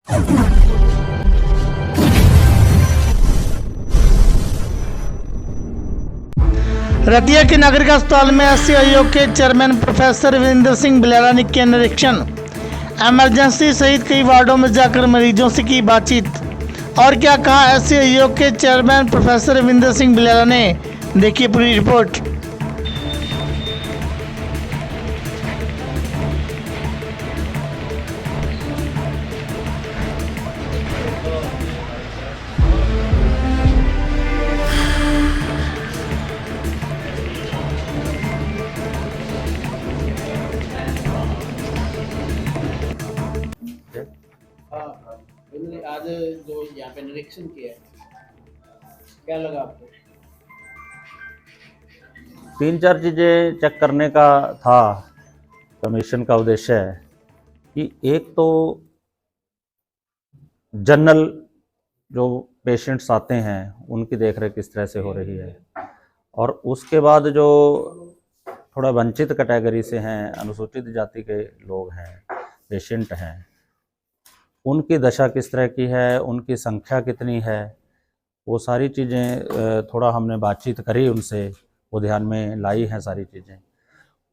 रतिया के नागरिक अस्पताल में एससी आयोग के चेयरमैन प्रोफेसर रविंद्र सिंह बिलेला ने किया निरीक्षण। इमरजेंसी सहित कई वार्डों में जाकर मरीजों से की बातचीत। और क्या कहा एससी आयोग के चेयरमैन प्रोफेसर रविंद्र सिंह बिलेला ने, देखिए पूरी रिपोर्ट। आज जो यहाँ पे निरीक्षण किया क्या लगा आपको? 3-4 चीज़ें चेक करने का था। कमीशन का उद्देश्य है कि एक तो जनरल जो पेशेंट्स आते हैं उनकी देखरेख किस तरह से हो रही है, और उसके बाद जो थोड़ा वंचित कैटेगरी से हैं, अनुसूचित जाति के लोग हैं, पेशेंट हैं, उनकी दशा किस तरह की है, उनकी संख्या कितनी है, वो सारी चीज़ें थोड़ा हमने बातचीत करी उनसे, वो ध्यान में लाई हैं सारी चीज़ें।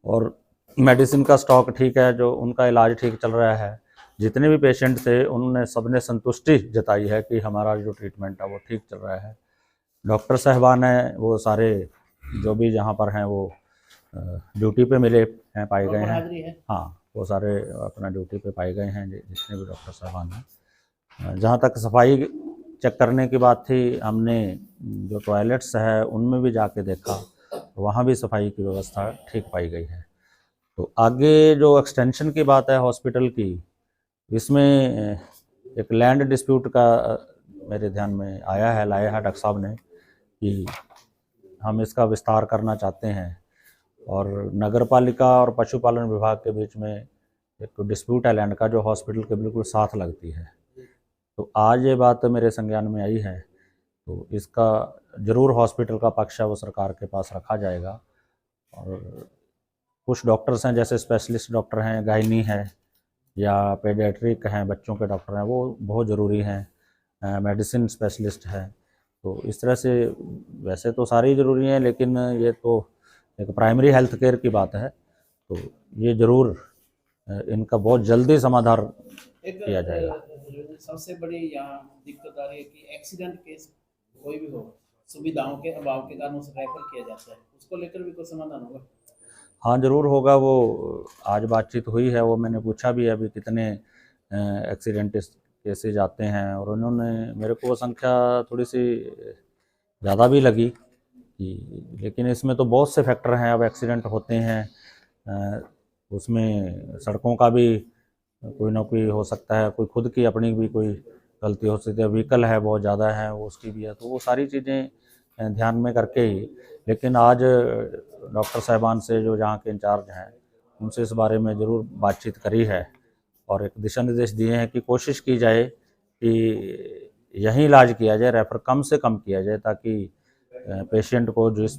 और मेडिसिन का स्टॉक ठीक है, जो उनका इलाज ठीक चल रहा है। जितने भी पेशेंट थे उन्होंने सबने संतुष्टि जताई है कि हमारा जो ट्रीटमेंट है वो ठीक चल रहा है। डॉक्टर साहबान हैं वो सारे जो भी जहाँ पर हैं वो ड्यूटी पे मिले हैं, पाए गए हैं। हाँ, वो सारे अपना ड्यूटी पे पाए गए हैं जितने भी डॉक्टर साहबान हैं। जहाँ तक सफाई चेक करने की बात थी, हमने जो टॉयलेट्स है उनमें भी जाके देखा, वहाँ भी सफाई की व्यवस्था ठीक पाई गई है। तो आगे जो एक्सटेंशन की बात है हॉस्पिटल की, इसमें एक लैंड डिस्प्यूट का मेरे ध्यान में आया है, लाया है डॉक्टर साहब ने कि हम इसका विस्तार करना चाहते हैं, और नगर पालिका और पशुपालन विभाग के बीच में एक डिस्प्यूट है लैंड का, जो हॉस्पिटल के बिल्कुल साथ लगती है। तो आज ये बात मेरे संज्ञान में आई है, तो इसका ज़रूर हॉस्पिटल का पक्ष है वो सरकार के पास रखा जाएगा। और कुछ डॉक्टर्स हैं, जैसे स्पेशलिस्ट डॉक्टर हैं, गायनी है या पेडियाट्रिक हैं, बच्चों के डॉक्टर हैं, वो बहुत ज़रूरी हैं। मेडिसिन स्पेशलिस्ट है। तो इस तरह से वैसे तो सारी ज़रूरी हैं, लेकिन ये तो एक प्राइमरी हेल्थ केयर की बात है, तो ये ज़रूर इनका बहुत जल्दी समाधान किया जाएगा। सबसे बड़ी यहाँ दिक्कत आ रही है कि एक्सीडेंट केस कोई भी हो, सुविधाओं के अभाव के कारण उसे रेफर किया जाता है, उसको लेकर भी कोई समाधान होगा? हाँ, ज़रूर होगा। वो आज बातचीत हुई है, वो मैंने पूछा भी है अभी कितने एक्सीडेंट केसेज आते हैं, और उन्होंने मेरे को वो संख्या थोड़ी सी ज़्यादा भी लगी कि, लेकिन इसमें तो बहुत से फैक्टर हैं। अब एक्सीडेंट होते हैं, उसमें सड़कों का भी कोई ना कोई हो सकता है, कोई खुद की अपनी भी कोई गलती हो सकती है, व्हीकल है बहुत ज़्यादा है वो उसकी भी है, तो वो सारी चीज़ें ध्यान में करके ही। लेकिन आज डॉक्टर साहबान से जो यहाँ के इंचार्ज हैं उनसे इस बारे में ज़रूर बातचीत करी है, और एक दिशा निर्देश दिए हैं कि कोशिश की जाए कि यहीं इलाज किया जाए, रेफर कम से कम किया जाए, ताकि पेशेंट को जिस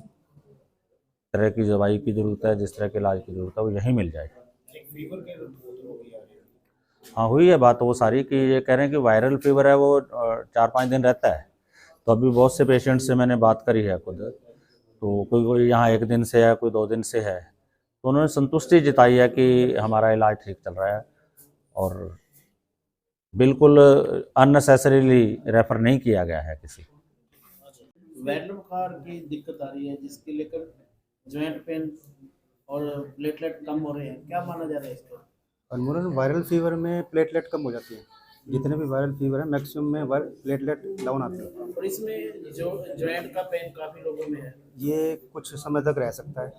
तरह की दवाई की ज़रूरत है, जिस तरह के इलाज की ज़रूरत है, वो यहीं मिल जाए। हाँ, हुई है बात वो सारी कि ये कह रहे हैं कि वायरल फीवर है वो 4-5 दिन रहता है। तो अभी बहुत से पेशेंट से मैंने बात करी है खुद, तो कोई यहाँ 1 दिन से है, कोई 2 दिन से है, तो उन्होंने संतुष्टि जताई है कि हमारा इलाज ठीक चल रहा है, और बिल्कुल अननेसेसरीली रेफ़र नहीं किया गया है किसी। वायरल बुखार की दिक्कत आ रही है, जिसके लेकर जॉइंट पेन और प्लेटलेट कम हो रहे हैं, क्या माना जा रहा है इसको? अनमोल, वायरल फीवर में प्लेटलेट कम हो जाती है। जितने भी वायरल फीवर है मैक्सिमम में प्लेटलेट डाउन आती है। और इसमें जो जॉइंट का पेन काफ़ी लोगों में है, ये कुछ समय तक रह सकता है,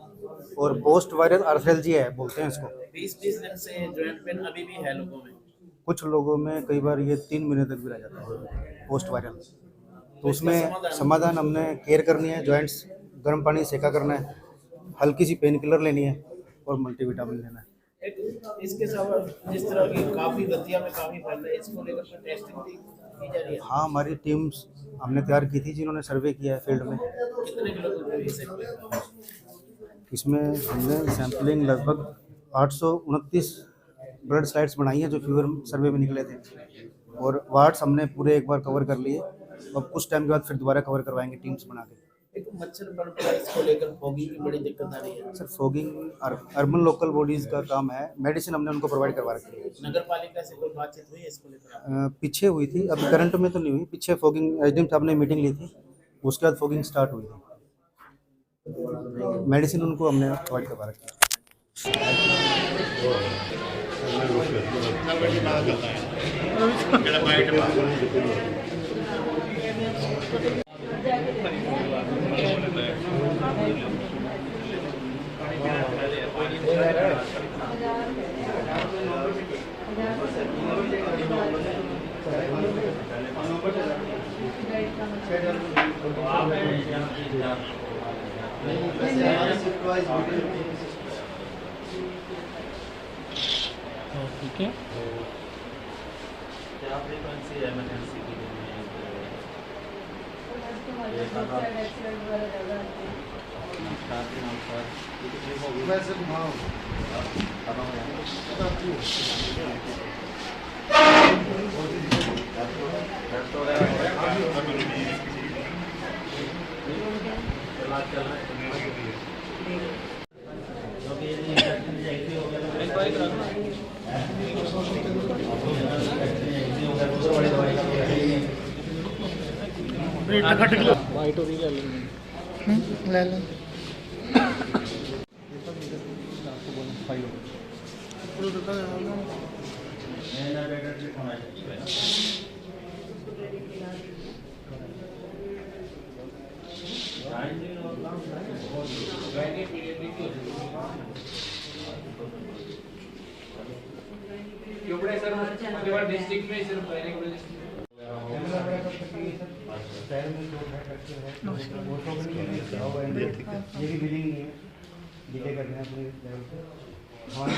और पोस्ट वायरल आर्थरेल्जी है बोलते हैं इसको। 20-20 दिन से जॉइंट पेन अभी भी है लोगों में। कुछ लोगों में कई बार ये 3 महीने तक भी रह जाता है पोस्ट वायरल। तो उसमें समाधान हमने केयर करनी है, जॉइंट्स गर्म पानी सेका करना है, हल्की सी पेन किलर लेनी है, और मल्टीविटामिन लेना है। इसके साथ जिस तरह की काफ़ी रतिया में काफ़ी फैल रहा है, इसको लेकर कोई टेस्टिंग की जा रही है? हाँ, हमारी टीम्स हमने तैयार की थी जिन्होंने सर्वे किया है फील्ड में। कितने किलो इसमें हमने सैम्पलिंग लगभग 829 ब्लड स्लाइड्स बनाई हैं जो फीवर सर्वे में निकले थे, और वार्ड्स हमने पूरे एक बार कवर कर लिए। अब कुछ टाइम के बाद फिर दोबारा कवर करवाएंगे टीम्स बना के। एक मच्छर बर्ड को लेकर फॉगिंग की बड़ी दिक्कत आ रही है sir fogging urban local bodies का काम है, मेडिसिन हमने उनको प्रोवाइड करवा रखी है। नगर पालिका से कोई बातचीत हुई है इसको लेकर? पीछे हुई थी, अभी करंट में तो नहीं हुई। पीछे फॉगिंग एसडीएम साहब ने मीटिंग ली थी, उसके बाद फॉगिंग स्टार्ट हुई थी। मेडिसिन उनको हमने प्रोवाइड करवा रखी है। ठीक है। क्या फ्रीक्वेंसी इमरजेंसी की वाइट और ले लेंगे, ले लें। डिस्ट्रिक्ट में सिर्फ ये भी बिलिंग नहीं है, डिले करना है अपने लेवल पे। हमारे